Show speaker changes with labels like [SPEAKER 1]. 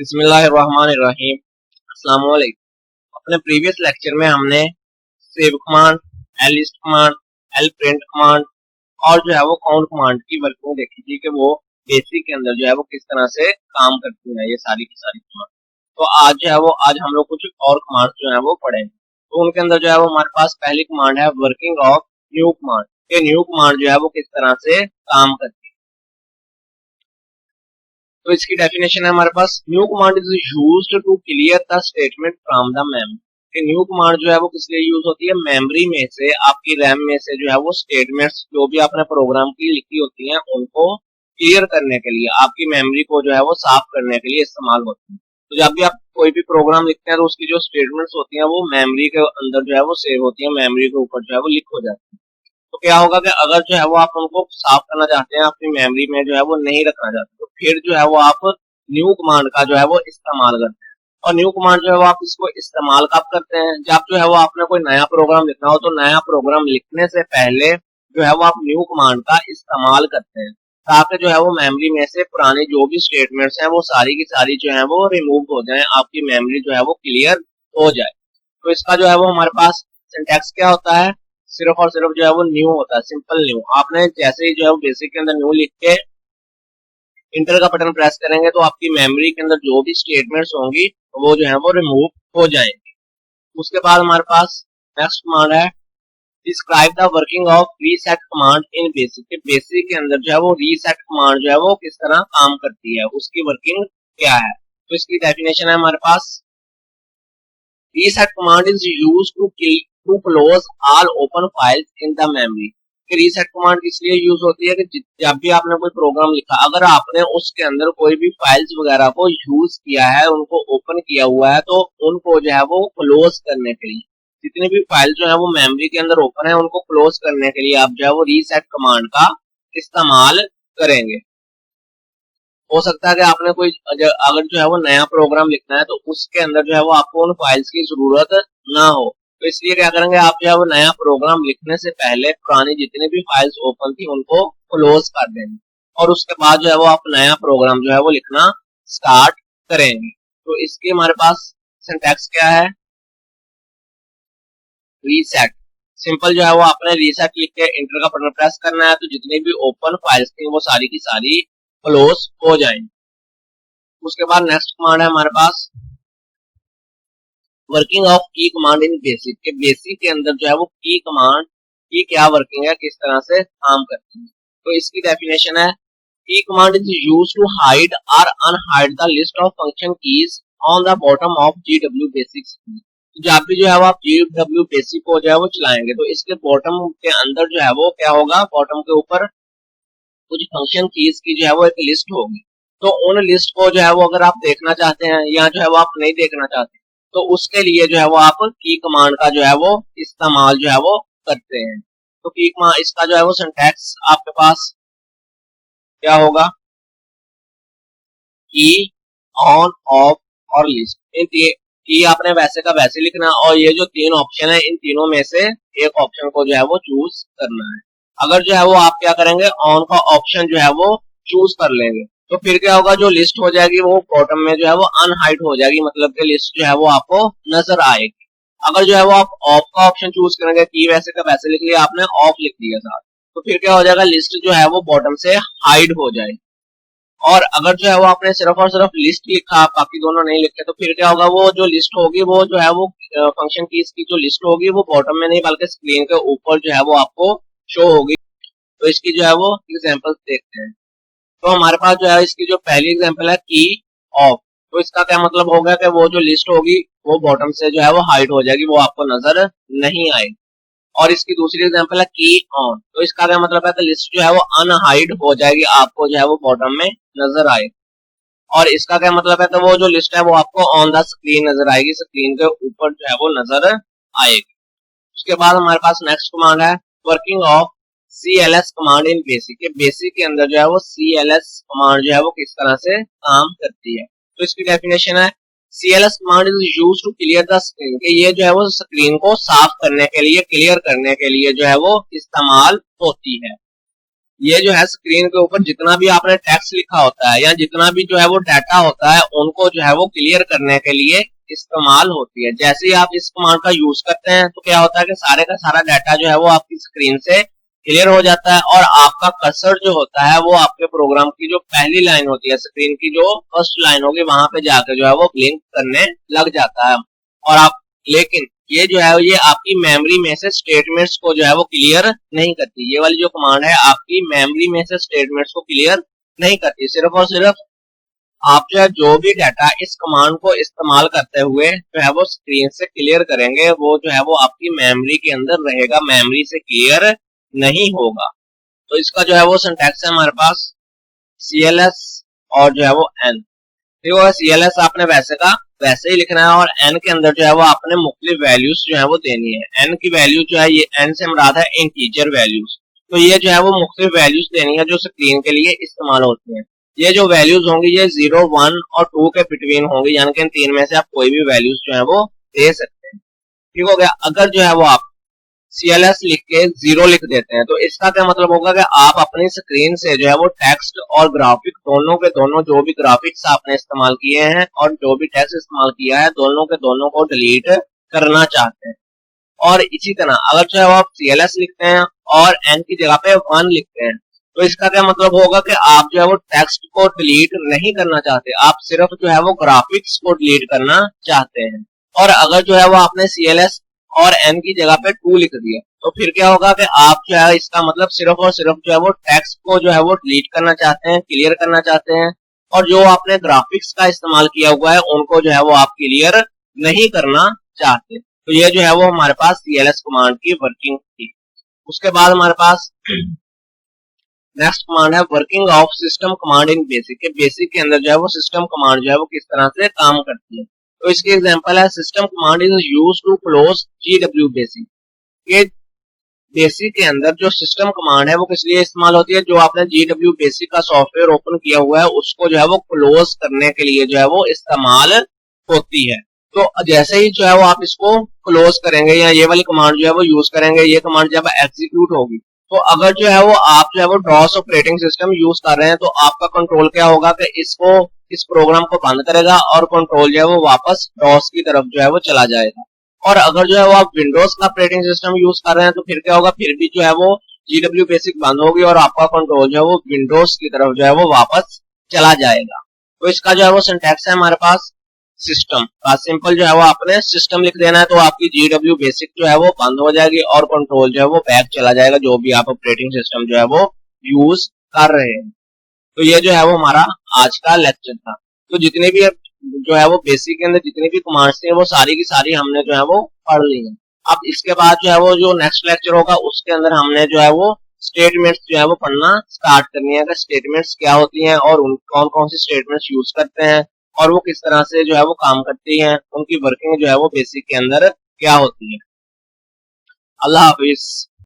[SPEAKER 1] बिस्मिल्लाहिर्रहमानिर्रहीम। अस्सलाम वालेकुम। अपने प्रीवियस लेक्चर में हमने save command, list command, print command और जो है वो काउंट कमांड की वर्किंग देखी थी कि वो बेसिक के अंदर जो है वो किस तरह से काम करती है, ये सारी की सारी कमांड। तो आज जो है वो आज हम लोग कुछ और कमांड जो है वो पढ़ेंगे। तो उनके अंदर जो है वो हमारे पास पहली कमांड है वर्किंग ऑफ न्यू कमांड। ये न्यू कमांड जो है वो किस तरह से काम करती है, तो इसकी डेफिनेशन है हमारे पास, new command is used to clear the statement from the memory. New command जो है वो किस लिए यूज होती है, मेमोरी में से, आपकी रैम में से जो है वो स्टेटमेंट्स जो भी आपने प्रोग्राम की लिखी होती हैं उनको क्लियर करने के लिए, आपकी मेमोरी को जो है वो साफ करने के लिए इस्तेमाल होती है। तो जब भी आप कोई भी प्रोग्राम लिखते हैं तो उसकी जो स्टेटमेंट्स होती हैं वो मेमोरी के अंदर जो है वो सेव होती है, मेमोरी के ऊपर जो है वो लिख हो जाती है। तो क्या होगा कि अगर जो है वो आप उनको साफ करना चाहते हैं, अपनी मेमोरी में जो है वो नहीं रखना चाहते, तो फिर जो है वो आप न्यू कमांड का जो है वो इस्तेमाल करते हैं। और न्यू कमांड जो है वो आप इसको इस्तेमाल कब करते हैं, जब जो है वो आपने कोई नया प्रोग्राम लिखना हो, तो नया प्रोग्राम लिखने से पहले जो है वो आप न्यू कमांड का इस्तेमाल करते हैं, ताकि जो है वो मेमोरी में से पुरानी जो भी स्टेटमेंट्स हैं वो सारी की सारी जो है वो रिमूव हो जाए, आपकी मेमोरी जो है वो क्लियर हो जाए। तो इसका जो है वो हमारे पास सिंटैक्स क्या होता है, सिर्फ और सिर्फ जो है वो न्यू होता है, सिंपल न्यू। आपने जैसे ही जो है वो बेसिक के अंदर न्यू लिख के इंटर का बटन प्रेस करेंगे तो आपकी मेमोरी के अंदर जो भी स्टेटमेंट्स होंगी वो जो है वो रिमूव हो जाएंगी। उसके बाद हमारे पास नेक्स्ट कमांड है describe the working of reset command in basic. के बेसिक के अंदर जो है वो रीसेट कमांड जो है वो किस तरह काम करती है, उसकी वर्किंग क्या है। तो इसकी डेफिनेशन है हमारे पास, reset command is used to close all open files in the memory। कि रीसेट कमांड इसलिए यूज होती है कि जब भी आपने कोई प्रोग्राम लिखा, अगर आपने उसके अंदर कोई भी फाइल्स वगैरह को यूज किया है, उनको ओपन किया हुआ है, तो उनको जो है वो क्लोज करने के लिए, जितनी भी फाइल जो है वो मेमोरी के अंदर ओपन है उनको क्लोज करने के लिए आप जो है वो रीसेट कमांड का इस्तेमाल करेंगे। हो सकता है कि आपने कोई अगर जो है वो नया प्रोग्राम लिखना है तो उसके अंदर जो है वो आपको उन फाइल्स की जरूरत ना हो, तो इसलिए क्या करेंगे, आप जो है वो नया प्रोग्राम लिखने से पहले पुरानी जितनी भी फाइल्स ओपन थी उनको क्लोज कर देंगे और उसके बाद जो है वो आप नया प्रोग्राम जो है वो लिखना स्टार्ट करेंगे। तो इसके हमारे पास सिंटैक्स क्या है, रीसेट। सिंपल जो है वो आपने रीसेट लिख के इंटर का बटन प्रेस करना है, तो जितनी भी ओपन फाइल्स थी वो सारी की सारी क्लोज हो जाएंगी। उसके बाद नेक्स्ट कमांड है हमारे पास वर्किंग ऑफ की कमांड इन बेसिक। के बेसिक के अंदर जो है वो की कमांड की क्या वर्किंग है, किस तरह से काम करती है। तो इसकी डेफिनेशन है, key command is use to hide और unhide the list of function keys on the bottom of GW BASIC. जब भी जो है वो आप GW बेसिक को जो है वो चलाएंगे तो इसके बॉटम के अंदर जो है वो क्या होगा, बॉटम के ऊपर कुछ फंक्शन कीज की जो है वो एक लिस्ट होगी। तो उन लिस्ट को जो है वो अगर आप देखना चाहते हैं या जो है वो आप नहीं देखना चाहते, तो उसके लिए जो है वो आप की कमांड का जो है वो इस्तेमाल जो है वो करते हैं। तो की कमांड, इसका जो है वो सिंटैक्स आपके पास क्या होगा, की, ऑन, ऑफ और लिस्ट। इन की आपने वैसे का वैसे लिखना और ये जो तीन ऑप्शन है इन तीनों में से एक ऑप्शन को जो है वो चूज करना है। अगर जो है वो आप क्या करेंगे, ऑन का ऑप्शन जो है वो चूज कर लेंगे तो फिर क्या होगा, जो लिस्ट हो जाएगी वो बॉटम में जो है वो अनहाइड हो जाएगी, मतलब कि लिस्ट जो है वो आपको नजर आएगी। अगर जो है वो आप ऑफ का ऑप्शन चूज करेंगे, की वैसे का वैसे लिख लिया आपने, ऑफ लिख दिया था, तो फिर क्या हो जाएगा, लिस्ट जो है वो बॉटम से हाइड हो जाएगी। और अगर जो है वो आपने सिर्फ और सिर्फ लिस्ट लिखा, बाकी दोनों नहीं लिखे, तो फिर क्या होगा, वो जो लिस्ट होगी वो जो है वो फंक्शन कीज की जो लिस्ट होगी वो बॉटम में नहीं बल्कि स्क्रीन के ऊपर जो है वो आपको शो होगी। तो इसकी जो है वो एग्जांपल देखते हैं। तो हमारे पास जो है इसकी जो पहली एग्जांपल है की ऑफ, तो इसका क्या मतलब होगा कि वो जो लिस्ट होगी वो बॉटम से जो है वो हाइड हो जाएगी, वो आपको नजर नहीं आएगी। और इसकी दूसरी एग्जांपल है की ऑन, तो इसका क्या मतलब है कि लिस्ट जो है वो अनहाइड हो जाएगी, आपको जो है वो बॉटम में नजर आएगी। और इसका क्या मतलब है कि वो जो लिस्ट है वो आपको ऑन द स्क्रीन नजर आएगी, स्क्रीन के ऊपर जो है वो नजर आएगी। उसके बाद हमारे पास नेक्स्ट कमांड है working of CLS command in basic. के बेसिक के अंदर जो है वो CLS कमांड जो है वो किस तरह से काम करती है। तो इसकी डेफिनेशन है, CLS command is used to clear the screen. के ये जो है वो स्क्रीन को साफ करने के लिए, क्लियर करने के लिए जो है वो इस्तेमाल होती है। ये जो है स्क्रीन के ऊपर जितना भी आपने टेक्स्ट लिखा होता है या जितना भी जो है वो डाटा होता है उनको जो है वो क्लियर करने के लिए इस्तेमाल होती है। जैसे ही आप इस कमांड का यूज करते हैं तो क्या होता है कि सारे का सारा डाटा जो है वो आपकी स्क्रीन से क्लियर हो जाता है और आपका कर्सर जो होता है वो आपके प्रोग्राम की जो पहली लाइन होती है, स्क्रीन की जो फर्स्ट लाइन होगी वहां पे जाकर जो है वो ब्लिंक करने लग जाता है। और आप लेकिन ये जो है ये आपकी मेमोरी में से स्टेटमेंट्स को जो है वो क्लियर नहीं करती। ये वाली जो कमांड है आपकी मेमोरी में से स्टेटमेंट्स को क्लियर नहीं करती। सिर्फ और सिर्फ आप जो भी डाटा इस कमांड को इस्तेमाल करते हुए जो है वो स्क्रीन से क्लियर करेंगे वो जो है वो आपकी मेमोरी के अंदर रहेगा, मेमोरी से क्लियर नहीं होगा। तो इसका जो है वो सिंटैक्स है हमारे पास CLS और जो है वो N। देखो CLS आपने वैसे का वैसे ही लिखना है और N के अंदर जो है वो आपने मुख्तलिफ वैल्यूज जो है वो देनी है। N की वैल्यू जो है ये N से मुराद है इंटीजर वैल्यूज। तो ये जो है वो मुख्तलिफ वैल्यूज देनी है जो स्क्रीन के लिए इस्तेमाल होती हैं। ये जो वैल्यूज होंगी ये 0, 1 और 2 के बिटवीन होंगी, यानी कि इन तीन में से आप कोई भी वैल्यूज जो है वो दे सकते हैं। ठीक हो गया। अगर जो है वो आप CLS लिख के 0 लिख देते हैं तो इसका क्या मतलब होगा कि आप अपनी स्क्रीन से जो है वो टेक्स्ट और ग्राफिक दोनों के दोनों जो भी ग्राफिक्स आपने इस्तेमाल किए हैं और जो भी टेक्स्ट इस्तेमाल किया है दोनों के दोनों को डिलीट करना चाहते हैं। और इसी तरह अगर जो है वो आप CLS लिखते हैं और N की जगह पे 1 लिखते हैं तो इसका क्या मतलब होगा कि आप जो है वो टेक्स्ट को डिलीट नहीं करना चाहते, आप सिर्फ जो है वो ग्राफिक्स को डिलीट करना चाहते हैं। और अगर जो है वो आपने CLS और N की जगह पे 2 लिख दिया तो फिर क्या होगा कि आप जो है इसका मतलब सिर्फ और सिर्फ जो है वो टेक्स्ट को जो है वो डिलीट करना चाहते हैं, क्लियर करना चाहते हैं, और जो आपने ग्राफिक्स का इस्तेमाल किया हुआ है उनको जो है वो आप क्लियर नहीं करना चाहते। तो ये जो है वो हमारे पास CLS कमांड की वर्किंग थी। उसके बाद हमारे पास नेक्स्ट कमांड है working of system command in basic. के बेसिक के अंदर जो है वो सिस्टम कमांड जो है वो किस तरह से काम करती है। तो इसकी एग्जांपल है system command is used to close GW basic. ये बेसिक के अंदर जो सिस्टम कमांड है वो किस लिए इस्तेमाल होती है, जो आपने GW बेसिक का सॉफ्टवेयर ओपन किया हुआ है उसको जो है वो क्लोज करने के लिए जो है वो इस्तेमाल होती है। तो जैसे ही जो है वो आप इसको क्लोज करेंगे या ये वाली कमांड जो है वो यूज करेंगे, ये कमांड जब एग्जीक्यूट होगी तो अगर जो है वो आप जो है वो डॉस ऑपरेटिंग सिस्टम यूज कर रहे हैं तो आपका कंट्रोल क्या होगा कि इसको इस प्रोग्राम को बंद करेगा और कंट्रोल जो है वो वापस डॉस की तरफ जो है वो चला जाएगा। और अगर जो है वो आप विंडोज का ऑपरेटिंग सिस्टम यूज कर रहे हैं तो फिर क्या होगा, फिर भी जो है वो GW बेसिक बंद होगी और आपका कंट्रोल जो है वो विंडोज की तरफ जो है वो वापस चला जाएगा। तो इसका जो है वो सिंटैक्स है हमारे पास सिस्टम का सिंपल जो है वो आपने सिस्टम लिख देना है तो आपकी GW बेसिक जो है वो बंद हो जाएगी और कंट्रोल जो है वो बैक चला जाएगा जो भी आप ऑपरेटिंग सिस्टम जो है वो यूज कर रहे हैं। तो ये जो है वो हमारा आज का लेक्चर था। तो जितने भी जो है वो बेसिक के अंदर जितनी भी कमांड्स थी वो सारी की सारी हमने जो है वो पढ़ ली है। अब इसके बाद जो है वो जो नेक्स्ट लेक्चर होगा उसके अंदर हमने जो है वो स्टेटमेंट्स जो है वो पढ़ना स्टार्ट करनी है कि स्टेटमेंट्स क्या होती हैं और कौन कौन सी स्टेटमेंट्स यूज करते हैं और वो किस तरह से जो है वो काम करती हैं, उनकी वर्किंग जो है वो बेसिक के अंदर क्या होती है। अल्लाह हाफिज।